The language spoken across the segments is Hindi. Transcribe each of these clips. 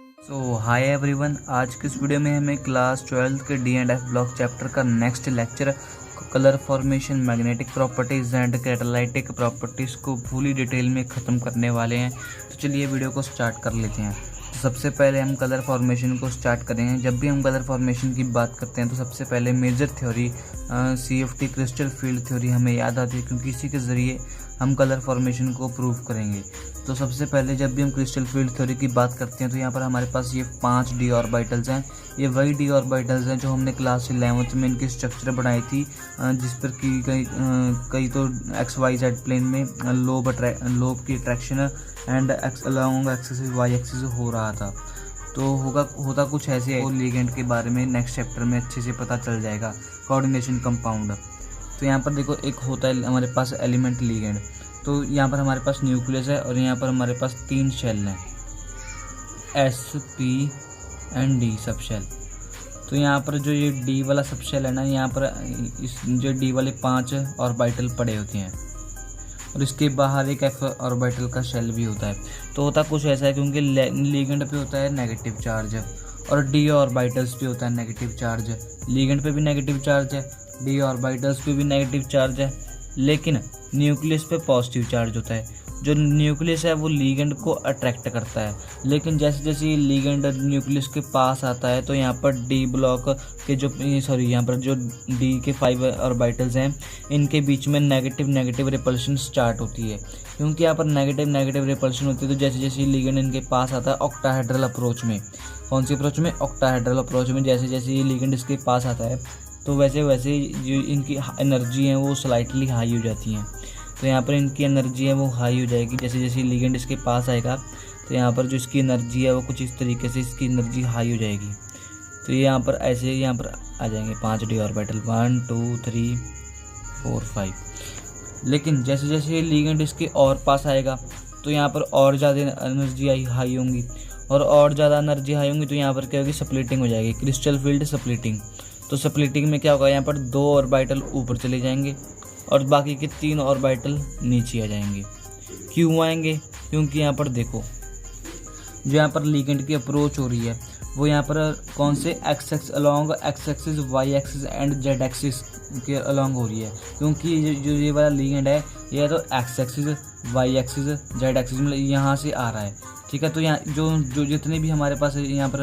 हाय एवरीवन, आज के इस वीडियो में हमें क्लास 12 के D and F block chapter का next lecture colour formation, magnetic properties and catalytic properties को फुली डिटेल में ख़त्म करने वाले हैं। तो चलिए वीडियो को स्टार्ट कर लेते हैं। तो सबसे पहले हम कलर फॉर्मेशन को स्टार्ट करेंगे। जब भी हम कलर फॉर्मेशन की बात करते हैं तो सबसे पहले major theory CFT crystal field theory हमें याद आती है, क्योंकि इसी के ज़रिए हम कलर फॉर्मेशन को प्रूव करेंगे। तो सबसे पहले जब भी हम क्रिस्टल फील्ड थ्योरी की बात करते हैं तो यहाँ पर हमारे पास ये 5 डी ऑर्बिटल्स हैं। ये वही डी ऑर्बिटल्स हैं जो हमने क्लास 11th में इनकी स्ट्रक्चर बनाई थी, जिस पर कि कई तो XYZ प्लेन में लोब की attraction and along axis Y axis हो रहा था। तो होता कुछ ऐसे है। लिगेंड के बारे में नेक्स्ट चैप्टर में अच्छे से पता चल जाएगा, कोऑर्डिनेशन कंपाउंड। तो यहाँ पर देखो, एक होता है हमारे पास एलिमेंट लिगेंड। तो यहाँ पर हमारे पास न्यूक्लियस है और यहाँ पर हमारे पास 3 शेल हैं, S, P and D sub shell. तो यहाँ पर जो ये D वाला सब शेल है ना, यहाँ पर इस जो D वाले 5 ऑर्बिटल पड़े होते हैं और इसके बाहर एक F ऑर्बिटल का शेल भी होता है। तो होता कुछ ऐसा है, क्योंकि लिगेंड पे होता है नेगेटिव चार्ज और D ऑर्बिटल्स पे होता है नेगेटिव चार्ज। लिगेंड पे भी नेगेटिव चार्ज है, D ऑर्बिटल्स पे भी नेगेटिव चार्ज है, लेकिन न्यूक्लियस पे पॉजिटिव चार्ज होता है। जो न्यूक्लियस है वो लिगेंड को अट्रैक्ट करता है, लेकिन जैसे जैसे ये लिगेंड न्यूक्लियस के पास आता है तो यहाँ पर डी ब्लॉक के यहाँ पर जो डी के 5 ऑर्बिटल्स हैं, इनके बीच में नेगेटिव रिपल्शन स्टार्ट होती है। क्योंकि यहाँ पर नेगेटिव रिपल्शन होती है, तो जैसे जैसे लिगेंड इनके पास आता है ऑक्टाहेड्रल अप्रोच में, कौन सी अप्रोच में? ऑक्टाहेड्रल अप्रोच में। जैसे जैसे ये लिगेंड इसके पास आता है तो वैसे वैसे जो इनकी एनर्जी है वो स्लाइटली हाई हो जाती हैं। तो यहाँ पर इनकी एनर्जी है वो हाई हो जाएगी जैसे जैसे लिगेंड इसके पास आएगा। तो यहाँ पर जो इसकी एनर्जी है वो कुछ इस तरीके से इसकी एनर्जी हाई हो जाएगी। तो ये यहाँ पर ऐसे यहाँ पर आ जाएंगे 5 डी ऑर्बिटल, 1 2 3 4 5। लेकिन जैसे जैसे ये लिगेंड इसके और पास आएगा तो यहाँ पर और ज़्यादा एनर्जी हाई होंगी, और ज़्यादा एनर्जी हाई होंगी तो यहाँ पर क्या होगी? स्प्लिटिंग हो जाएगी, क्रिस्टल फील्ड स्प्लिटिंग। तो स्प्लिटिंग में क्या होगा? यहाँ पर 2 ऑर्बिटल ऊपर चले जाएंगे और बाकी के 3 ऑर्बिटल नीचे आ जाएंगे। क्यों आएंगे? क्योंकि यहाँ पर देखो, जो यहाँ पर लिगेंड की अप्रोच हो रही है वो यहाँ पर कौन से along X axis, Y axis and Z axis के अलोंग हो रही है। क्योंकि जो ये वाला लिगेंड है ये तो X axis, Y axis, Z axis मतलब यहाँ से आ रहा है, ठीक है। तो यहाँ जो जितने भी हमारे पास यहाँ पर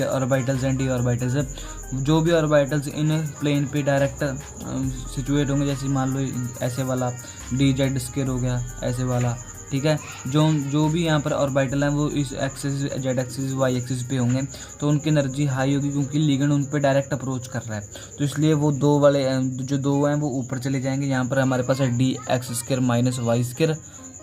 ऑर्बिटल्स एंड डी ऑर्बिटल्स है, जो भी ऑर्बिटल्स इन प्लेन पे डायरेक्ट सिचुएट होंगे, जैसे मान लो ऐसे वाला डी जेड स्क्वायर हो गया, ऐसे वाला, ठीक है। जो भी यहाँ पर ऑर्बिटल हैं वो इस axis, Z axis, Y axis पे होंगे, तो उनकी एनर्जी हाई होगी क्योंकि लिगेंड उन पे डायरेक्ट अप्रोच कर रहा है। तो इसलिए वो 2 वाले जो 2 हैं वो ऊपर चले जाएंगे। यहाँ पर हमारे पास है D X square minus Y square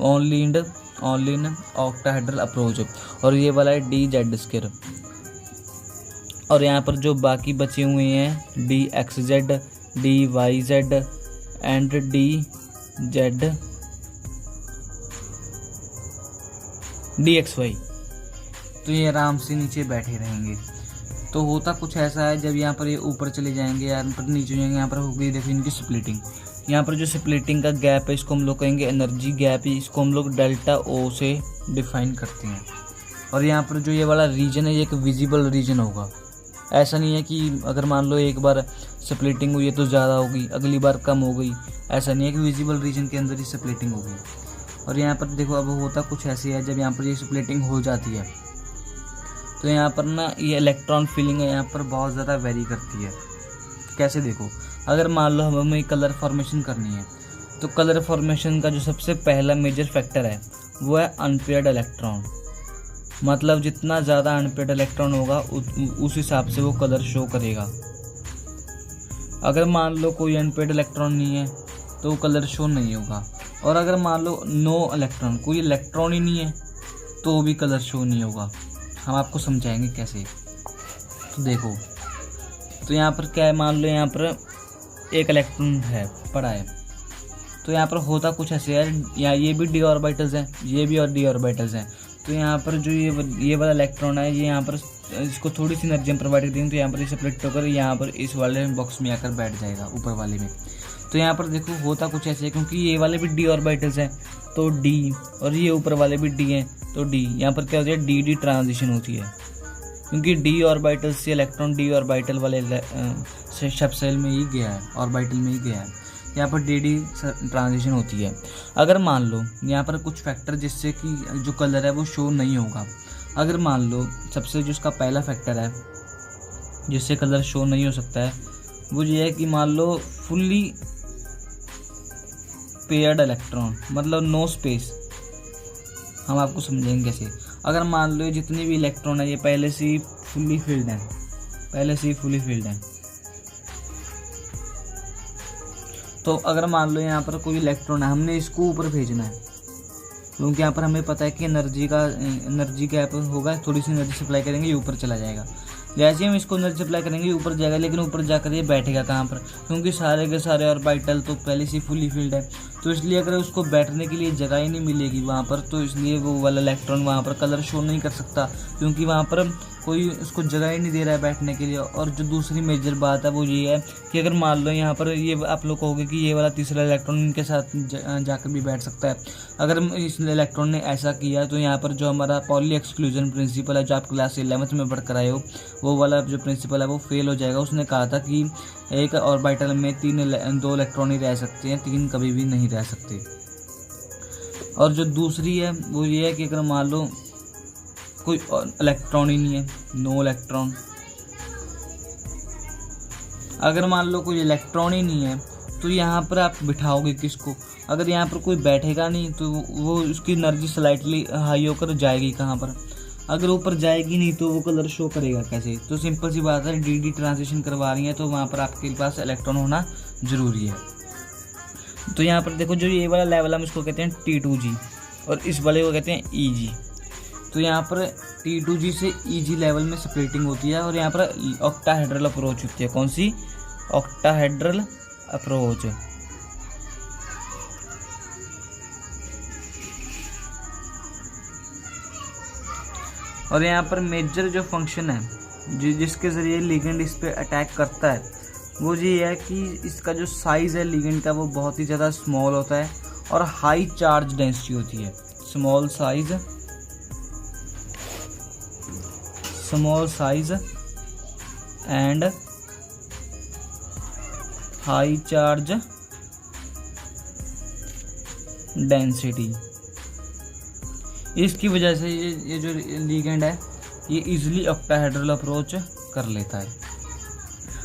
only in octahedral approach, और ये वाला है डी जेड स्क्वायर। और यहाँ पर जो बाकी बचे हुए हैं D X Z, D Y Z and D Z D X Y, तो ये आराम से नीचे बैठे रहेंगे। तो होता कुछ ऐसा है, जब यहाँ पर ये ऊपर चले जाएंगे, यहाँ पर नीचे जाएंगे, यहाँ पर होगी देखो इनकी स्प्लिटिंग। यहाँ पर जो स्प्लिटिंग का गैप है इसको हम लोग कहेंगे एनर्जी गैप, इसको हम लोग डेल्टा O से डिफाइन करते हैं। और यहाँ पर जो ये वाला रीजन है ये एक विजिबल रीजन होगा। ऐसा नहीं है कि अगर मान लो एक बार स्प्लिटिंग हुई है तो ज़्यादा होगी, अगली बार कम हो गई, ऐसा नहीं है कि विजिबल रीजन के अंदर ही स्प्लिटिंग होगी। और यहाँ पर देखो, अब होता कुछ ऐसे है, जब यहाँ पर ये स्प्लिटिंग हो जाती है तो यहाँ पर ना ये इलेक्ट्रॉन फीलिंग है यहाँ पर बहुत ज़्यादा वेरी करती है। कैसे? देखो, अगर मान लो हमें कलर फॉर्मेशन करनी है तो कलर फॉर्मेशन का जो सबसे पहला मेजर फैक्टर है वो है अनपेयर्ड इलेक्ट्रॉन। मतलब जितना ज़्यादा अनपेयर्ड इलेक्ट्रॉन होगा उस हिसाब से वो कलर शो करेगा। अगर मान लो कोई अनपेयर्ड इलेक्ट्रॉन नहीं है तो वो कलर शो नहीं होगा, और अगर मान लो नो इलेक्ट्रॉन, कोई इलेक्ट्रॉन ही नहीं है तो भी कलर शो नहीं होगा। हम आपको समझाएंगे कैसे। तो देखो, तो यहाँ पर क्या है, मान लो यहाँ पर एक इलेक्ट्रॉन है पड़ा है, तो यहाँ पर होता कुछ ऐसे है, यहाँ ये भी डी ऑर्बिटल्स हैं, ये भी और डी ऑर्बिटल्स हैं। तो यहाँ पर जो ये वाला इलेक्ट्रॉन है ये यहाँ पर इसको थोड़ी सी एनर्जी हम प्रोवाइड कर देंगे तो यहाँ पर इसे स्प्लिट होकर यहाँ पर इस वाले बॉक्स में आकर बैठ जाएगा ऊपर वाले में। तो यहाँ पर देखो होता कुछ ऐसे है, क्योंकि ये वाले भी डी ऑर्बिटल्स हैं तो डी, और ये ऊपर वाले भी डी हैं तो डी। यहाँ पर क्या होती है, डी डी ट्रांजिशन होती है, क्योंकि डी ऑर्बिटल से इलेक्ट्रॉन डी ऑर्बिटल वाले सबसेल में ही गया है, ऑर्बिटल में ही गया है। यहाँ पर डी डी ट्रांजिशन होती है। अगर मान लो यहाँ पर कुछ फैक्टर जिससे कि जो कलर है वो शो नहीं होगा। अगर मान लो सबसे जो इसका पहला फैक्टर है जिससे कलर शो नहीं हो सकता है वो ये है कि मान लो फुल्ली पेयर्ड इलेक्ट्रॉन, मतलब नो स्पेस। हम आपको समझेंगे कैसे। अगर मान लो जितनी भी इलेक्ट्रॉन है ये पहले से ही फुल्ली फिल्ड है, पहले से ही फुल्ली फिल्ड है। तो अगर मान लो यहाँ पर कोई इलेक्ट्रॉन है, हमने इसको ऊपर भेजना है, क्योंकि यहाँ पर हमें पता है कि एनर्जी गैप होगा, थोड़ी सी एनर्जी सप्लाई करेंगे ये ऊपर चला जाएगा। जैसे हम इसको एनर्जी सप्लाई करेंगे ये ऊपर जाएगा, लेकिन ऊपर जाकर ये बैठेगा कहाँ पर, क्योंकि सारे के सारे ऑर्बिटल तो पहले से फुली फिल्ड है। तो इसलिए अगर उसको बैठने के लिए जगह ही नहीं मिलेगी वहाँ पर, तो इसलिए वो वाला इलेक्ट्रॉन वहाँ पर कलर शो नहीं कर सकता, क्योंकि वहाँ पर कोई उसको जगह ही नहीं दे रहा है बैठने के लिए। और जो दूसरी मेजर बात है वो ये है कि अगर मान लो यहाँ पर ये आप लोग कहोगे कि ये वाला तीसरा इलेक्ट्रॉन इनके साथ जाकर भी बैठ सकता है। अगर इस इलेक्ट्रॉन ने ऐसा किया तो यहाँ पर जो हमारा पॉली एक्सक्लूजन प्रिंसिपल है जो आप क्लास 11th में पढ़ कर आए हो, वो वाला जो प्रिंसिपल है वो फेल हो जाएगा। उसने कहा था कि एक ऑर्बिटल में दो इलेक्ट्रॉन ही रह सकते हैं, 3 कभी भी नहीं रह सकते। और जो दूसरी है वो ये है कि अगर मान लो कोई इलेक्ट्रॉन ही नहीं है, नो इलेक्ट्रॉन, अगर मान लो कोई इलेक्ट्रॉन ही नहीं है तो यहाँ पर आप बिठाओगे किसको? अगर यहाँ पर कोई बैठेगा नहीं तो वो उसकी एनर्जी स्लाइटली हाई होकर जाएगी कहाँ पर? अगर ऊपर जाएगी नहीं तो वो कलर शो करेगा कैसे? तो सिंपल सी बात है, डी डी ट्रांजिशन करवा रही है तो वहाँ पर आपके पास इलेक्ट्रॉन होना ज़रूरी है। तो यहाँ पर देखो जो ये वाला लेवल हम इसको कहते हैं T2G और इस वाले को कहते हैं EG। तो यहाँ पर T2G से EG लेवल में स्प्लिटिंग होती है और यहाँ पर ऑक्टाहेड्रल अप्रोच होती है। कौन सी? Octahedral approach. और यहाँ पर मेजर जो फंक्शन है जिसके ज़रिए लिगेंड इस पर अटैक करता है वो ये है कि इसका जो साइज़ है लिगेंड का वो बहुत ही ज़्यादा स्मॉल होता है और हाई चार्ज डेंसिटी होती है। Small size and high charge density. इसकी वजह से ये जो लिगेंड है ये इजीली ऑक्टाहेड्रल अप्रोच कर लेता है।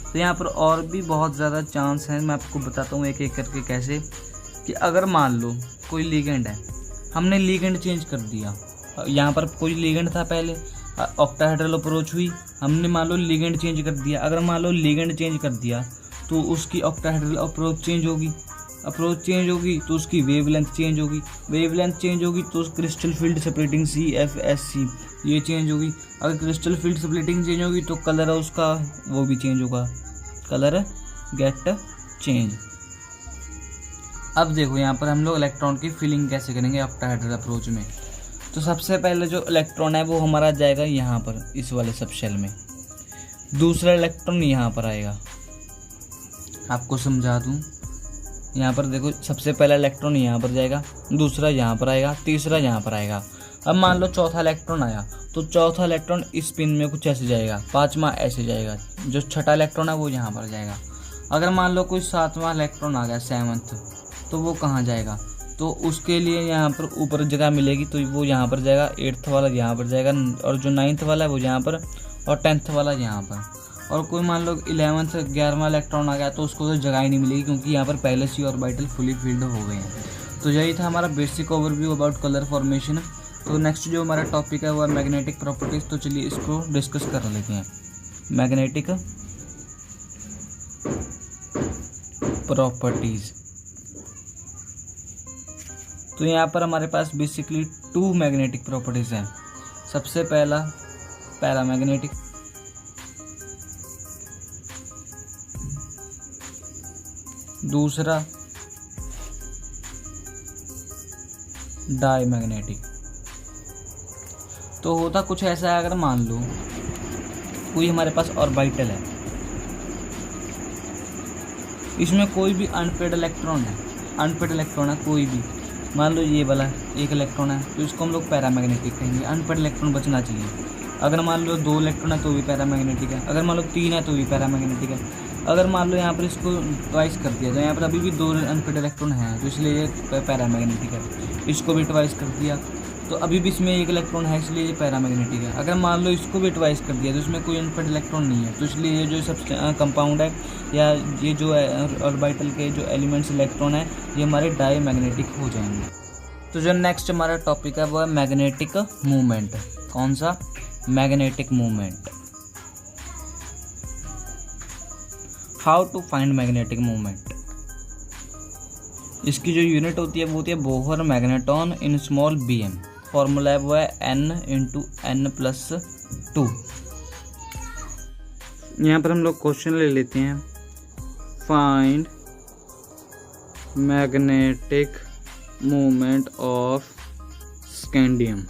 तो यहाँ पर और भी बहुत ज़्यादा चांस हैं, मैं आपको बताता हूँ एक एक करके कैसे। कि अगर मान लो कोई लिगेंड है, हमने लिगेंड चेंज कर दिया, यहाँ पर कोई लिगेंड था पहले, ऑक्टाहेड्रल अप्रोच हुई, हमने मान लो लिगेंड चेंज कर दिया। अगर मान लो लिगेंड चेंज कर दिया तो उसकी ऑक्टाहेड्रल अप्रोच चेंज होगी, अप्रोच चेंज होगी तो उसकी वेवलेंथ चेंज होगी, वेवलेंथ चेंज होगी तो क्रिस्टल फील्ड स्प्लिटिंग CFSC ये चेंज होगी। अगर क्रिस्टल फील्ड स्प्लिटिंग चेंज होगी तो कलर है उसका वो भी चेंज होगा, कलर गेट चेंज। अब देखो यहाँ पर हम लोग इलेक्ट्रॉन की फिलिंग कैसे करेंगे ऑक्टाहेड्रल अप्रोच में। तो सबसे पहले जो इलेक्ट्रॉन है वो हमारा जाएगा यहाँ पर इस वाले सब शेल में, दूसरा इलेक्ट्रॉन यहाँ पर आएगा। आपको समझा दूँ, यहाँ पर देखो सबसे पहला इलेक्ट्रॉन यहाँ पर जाएगा, दूसरा यहाँ पर आएगा, तीसरा यहाँ पर आएगा। अब मान लो चौथा इलेक्ट्रॉन आया तो चौथा इलेक्ट्रॉन इस पिन में कुछ ऐसे जाएगा, पांचवा ऐसे जाएगा, जो छठा इलेक्ट्रॉन है वो यहाँ पर जाएगा। अगर मान लो कोई सातवां इलेक्ट्रॉन आ गया 7th, तो वो कहाँ जाएगा? तो उसके लिए यहाँ पर ऊपर जगह मिलेगी तो वो यहाँ पर जाएगा, 8th वाला यहाँ पर जाएगा, और जो 9th वाला है वो यहाँ पर, और 10th वाला यहाँ पर। और कोई मान लो 11th 11वां इलेक्ट्रॉन आ गया तो उसको तो जगह ही नहीं मिलेगी, क्योंकि यहाँ पर पहले से ऑर्बिटल फुली फिल्ड हो गए हैं। तो यही था हमारा basic overview about colour formation. तो नेक्स्ट जो हमारा टॉपिक है वो है मैग्नेटिक प्रॉपर्टीज़। तो चलिए इसको डिस्कस कर लेते हैं। Magnetic properties. तो यहाँ पर हमारे पास बेसिकली 2 मैग्नेटिक प्रॉपर्टीज़ हैं। सबसे पहला पैरामैग्नेटिक, दूसरा डायमैग्नेटिक। तो होता कुछ ऐसा है, अगर मान लो कोई हमारे पास ऑर्बिटल है, इसमें कोई भी अनपेड इलेक्ट्रॉन है कोई भी, मान लो ये वाला एक इलेक्ट्रॉन है तो इसको हम लोग पैरामैग्नेटिक कहेंगे, अनपेड इलेक्ट्रॉन बचना चाहिए। अगर मान लो 2 इलेक्ट्रॉन है तो भी पैरामैग्नेटिक है, अगर मान लो 3 है तो भी पैरामैग्नेटिक है। अगर मान लो यहाँ पर इसको ट्वाइस कर दिया तो यहाँ पर अभी भी 2 अनपेड इलेक्ट्रॉन हैं तो इसलिए ये पैरामैग्नेटिक है। इसको भी ट्वाइस कर दिया तो अभी भी इसमें 1 इलेक्ट्रॉन है इसलिए ये पैरामैग्नेटिक है। अगर मान लो इसको भी ट्वाइस कर दिया तो इसमें कोई अनपेड इलेक्ट्रॉन नहीं है तो इसलिए ये जो सब कंपाउंड है या ये जो ऑर्बिटल के जो एलिमेंट्स इलेक्ट्रॉन है ये हमारे डायमैग्नेटिक हो जाएंगे। तो जो नेक्स्ट हमारा टॉपिक है वो है मैग्नेटिक मूवमेंट। कौन सा? Magnetic movement. How to find magnetic movement. इसकी जो यूनिट होती है वो होती है Bohr magneton in small bm। Formula है वो है n×n+2। यहाँ पर हम लोग क्वेश्चन ले लेते हैं, find magnetic movement of scandium.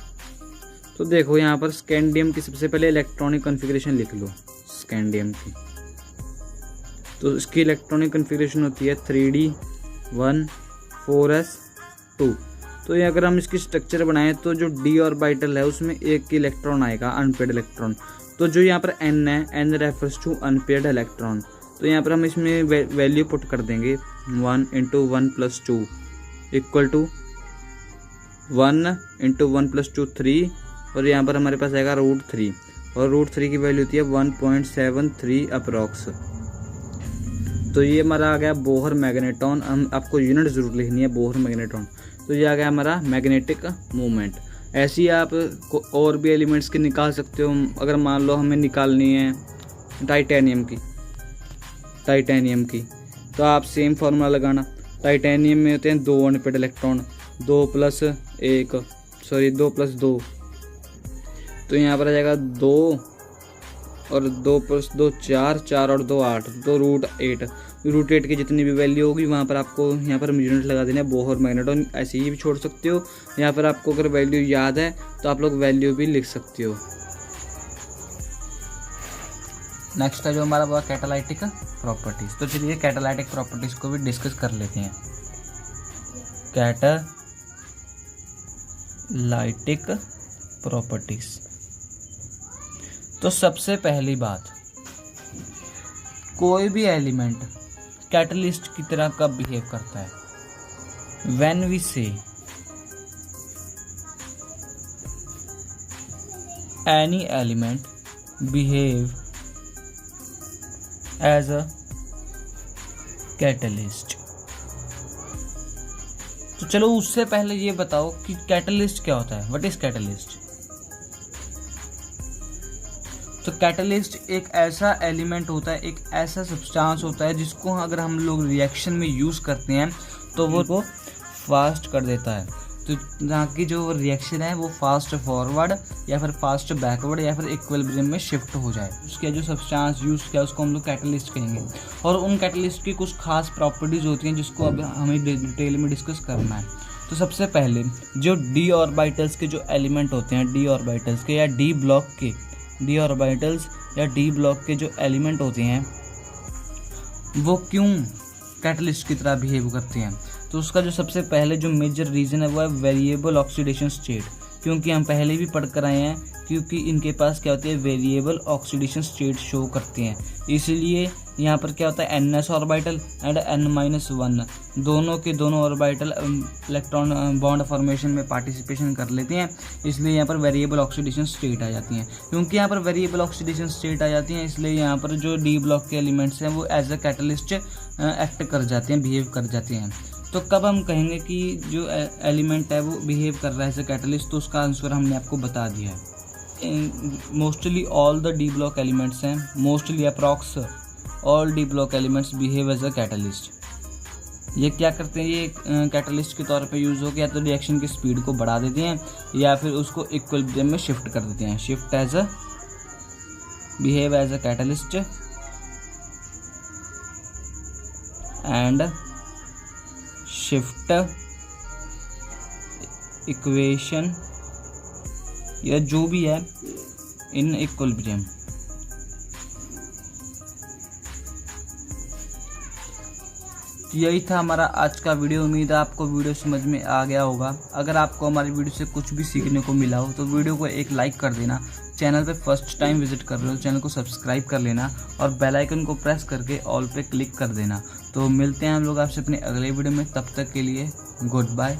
तो देखो यहाँ पर स्कैंडियम की सबसे पहले इलेक्ट्रॉनिक कॉन्फ़िगरेशन लिख लो स्कैंडियम की। तो इसकी इलेक्ट्रॉनिक कॉन्फ़िगरेशन होती है 3d1 4s2। तो ये अगर हम इसकी स्ट्रक्चर बनाएं तो जो d ऑर्बिटल है उसमें एक इलेक्ट्रॉन आएगा अनपेड इलेक्ट्रॉन। तो जो यहाँ पर n है, n refers to unpaired electron. तो यहाँ पर हम इसमें वैल्यू पुट कर देंगे 1 × 1+2 इक्वल टू 1 × 1+2 3, और यहाँ पर हमारे पास आएगा √3, और √3 की वैल्यू होती है 1.73 अप्रॉक्स। तो ये हमारा आ गया बोहर मैग्नेटॉन। हम आपको यूनिट ज़रूर लिखनी है बोहर मैग्नेटॉन। तो ये आ गया हमारा मैग्नेटिक मूवमेंट। ऐसे ही आप और भी एलिमेंट्स की निकाल सकते हो। अगर मान लो हमें निकालनी है टाइटेनियम की तो आप सेम फार्मूला लगाना। टाइटेनियम में होते हैं 2 अनपेड इलेक्ट्रॉन, 2+2। तो यहाँ पर आ जाएगा 2 और 2+2 4, 4 और 2 8, तो √8। √8 की जितनी भी वैल्यू होगी वहाँ पर आपको यहाँ पर यूनिट लगा देना है बोहर मैग्नेटॉन। ऐसे ही भी छोड़ सकते हो। यहाँ पर आपको अगर वैल्यू याद है तो आप लोग वैल्यू भी लिख सकते हो। नेक्स्ट है जो हमारा वो कैटालाइटिक प्रॉपर्टीज। तो चलिए कैटालाइटिक प्रॉपर्टीज को भी डिस्कस कर लेते हैं। Catalytic properties. तो सबसे पहली बात, कोई भी एलिमेंट कैटलिस्ट की तरह का बिहेव करता है। When we say any element behave as a catalyst. तो चलो उससे पहले ये बताओ कि कैटलिस्ट क्या होता है। What is catalyst? तो कैटलिस्ट एक ऐसा एलिमेंट होता है, एक ऐसा सब्सटेंस होता है जिसको अगर हम लोग रिएक्शन में यूज़ करते हैं तो वो फास्ट कर देता है। तो जहाँ की जो रिएक्शन है वो फास्ट फॉरवर्ड या फिर फास्ट बैकवर्ड या फिर इक्विलिब्रियम में शिफ्ट हो जाए। उसके जो सब्सटेंस यूज़ किया उसको हम लोग कैटलिस्ट कहेंगे। और उन कैटलिस्ट की कुछ खास प्रॉपर्टीज़ होती हैं जिसको अब हमें डिटेल में डिस्कस करना है। तो सबसे पहले जो डी ऑर्बिटल्स के जो एलिमेंट होते हैं, डी ऑर्बिटल्स के या डी ब्लॉक के जो एलिमेंट होते हैं वो क्यों कैटलिस्ट की तरह बिहेव करते हैं। तो उसका जो सबसे पहले जो मेजर रीज़न है वो है वेरिएबल ऑक्सीडेशन स्टेट। क्योंकि हम पहले भी पढ़ कर आए हैं, क्योंकि इनके पास क्या होती है, वेरिएबल ऑक्सीडेशन स्टेट शो करते हैं। इसलिए यहाँ पर क्या होता है, ns ऑर्बिटल एंड n-1 दोनों के दोनों ऑर्बिटल इलेक्ट्रॉन बॉन्ड फॉर्मेशन में पार्टिसिपेशन कर लेते हैं। इसलिए यहाँ पर वेरिएबल ऑक्सीडेशन स्टेट आ जाती हैं। क्योंकि यहाँ पर वेरिएबल ऑक्सीडेशन स्टेट आ जाती हैं इसलिए यहाँ पर जो डी ब्लॉक के एलिमेंट्स हैं वो एज अ कैटलिस्ट एक्ट कर जाते हैं, बिहेव कर जाते हैं। तो कब हम कहेंगे कि जो एलिमेंट है वो बिहेव कर रहा है एज अ कैटलिस्ट, तो उसका आंसर हमने आपको बता दिया है। Mostly all the D block elements हैं, mostly approx all D block elements behave as a catalyst. ये क्या करते हैं, ये कैटलिस्ट के तौर पे यूज़ हो गया तो रिएक्शन की स्पीड को बढ़ा देते हैं या फिर उसको इक्विलिब्रियम में शिफ्ट कर देते हैं। Shift as a behave as a catalyst and shift equation या जो भी है इन इक्विलिब्रियम। यही था हमारा आज का वीडियो। उम्मीद है आपको वीडियो समझ में आ गया होगा। अगर आपको हमारी वीडियो से कुछ भी सीखने को मिला हो तो वीडियो को एक लाइक कर देना। चैनल पे फर्स्ट टाइम विजिट कर रहे हो चैनल को सब्सक्राइब कर लेना और बेल आइकन को प्रेस करके ऑल पे क्लिक कर देना। तो मिलते हैं हम लोग आपसे अपने अगले वीडियो में, तब तक के लिए गुड बाय।